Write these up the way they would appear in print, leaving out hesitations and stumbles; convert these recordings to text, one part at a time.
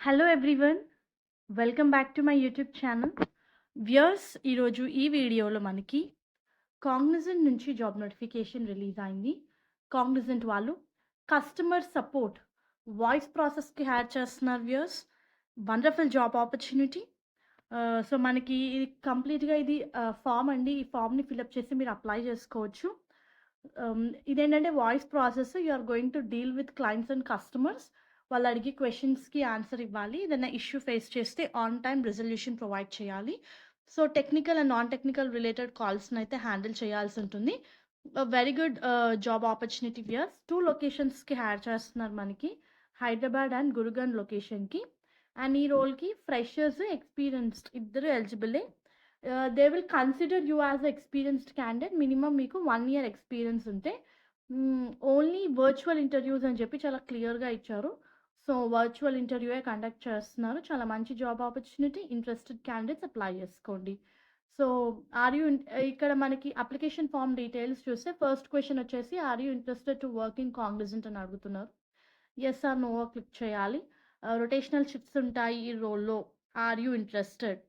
Hello everyone, welcome back to my YouTube channel. Viewers, ఈరోజు ఈ వీడియోలో మనకి కాగ్నిజెంట్ నుంచి జాబ్ నోటిఫికేషన్ రిలీజ్ అయింది. కాగ్నిజెంట్ వాళ్ళు కస్టమర్ సపోర్ట్ వాయిస్ ప్రాసెస్కి హైర్ చేస్తున్నారు. Viewers, wonderful job opportunity. So మనకి ఇది కంప్లీట్గా ఇది ఫామ్ అండి. ఈ ఫామ్ని ఫిలప్ చేసి మీరు అప్లై చేసుకోవచ్చు. ఇదేంటంటే voice process. You are going to deal with clients and customers. వాళ్ళు అడిగే క్వశ్చన్స్కి ఆన్సర్ ఇవ్వాలి. ఏదైనా ఇష్యూ ఫేస్ చేస్తే ఆన్ టైం రెజల్యూషన్ ప్రొవైడ్ చేయాలి. So technical and non technical related కాల్స్ని అయితే హ్యాండిల్ చేయాల్సి ఉంటుంది. Very good job opportunity. Viewers, 2 లొకేషన్స్కి హైర్ చేస్తున్నారు మనకి, హైదరాబాద్ అండ్ గురుగాన్ లొకేషన్కి. అండ్ ఈ రోల్కి ఫ్రెషర్స్, ఎక్స్పీరియన్స్డ్ ఇద్దరు ఎలిజిబులే. They will consider you as experienced candidate. Minimum మీకు 1 ఇయర్ ఎక్స్పీరియన్స్ ఉంటే. ఓన్లీ వర్చువల్ ఇంటర్వ్యూస్ అని చెప్పి చాలా క్లియర్గా ఇచ్చారు. సో వర్చువల్ ఇంటర్వ్యూయే కండక్ట్ చేస్తున్నారు. చాలా మంచి job opportunity. Interested candidates apply చేసుకోండి. సో ఇక్కడ మనకి అప్లికేషన్ ఫామ్ డీటెయిల్స్ చూస్తే ఫస్ట్ క్వశ్చన్ వచ్చేసి, are you interested to work in Cognizant అని అడుగుతున్నారు. ఎస్ ఆర్ నో క్లిక్ చేయాలి. రొటేషనల్ షిఫ్ట్స్ ఉంటాయి ఈ రోల్లో. Are you interested?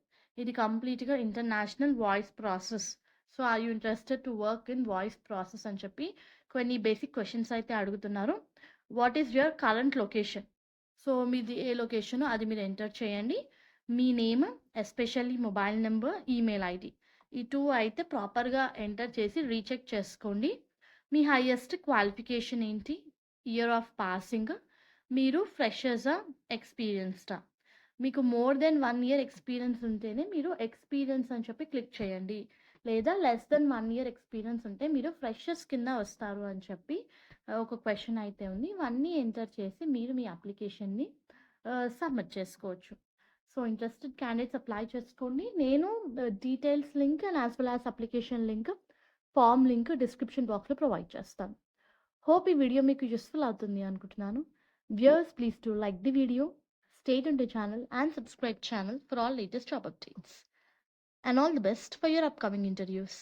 ఇది కంప్లీట్గా international voice process. So are you interested to work in voice process అని చెప్పి కొన్ని బేసిక్ క్వశ్చన్స్ అయితే అడుగుతున్నారు. What is your current location? So మీది ఏ లొకేషన్ అది మీరు ఎంటర్ చేయండి. మీ name, especially mobile number, email ID, ఈ 2 అయితే ప్రాపర్గా ఎంటర్ చేసి రీచెక్ చేసుకోండి. మీ హైయెస్ట్ క్వాలిఫికేషన్ ఏంటి? Year of passing. మీరు ఫ్రెషర్సా, ఎక్స్పీరియన్స్డా? మీకు మోర్ దెన్ 1 ఇయర్ ఎక్స్పీరియన్స్ ఉంటేనే మీరు ఎక్స్పీరియన్స్ అని చెప్పి క్లిక్ చేయండి. లేదా లెస్ దెన్ 1 ఇయర్ ఎక్స్పీరియన్స్ ఉంటే మీరు ఫ్రెషర్స్ కింద వస్తారు అని చెప్పి ఒక క్వశ్చన్ అయితే ఉంది. ఇవన్నీ ఎంటర్ చేసి మీరు మీ అప్లికేషన్ని సబ్మిట్ చేసుకోవచ్చు. సో ఇంట్రెస్టెడ్ క్యాండిడేట్స్ అప్లై చేసుకోండి. నేను details link and as well as application link, form link description బాక్స్లో ప్రొవైడ్ చేస్తాను. హోప్ ఈ వీడియో మీకు యూస్ఫుల్ అవుతుంది అనుకుంటున్నాను. Viewers, please do like the video, stay tuned to the channel and subscribe channel for all latest job updates. And all the best for your upcoming interviews.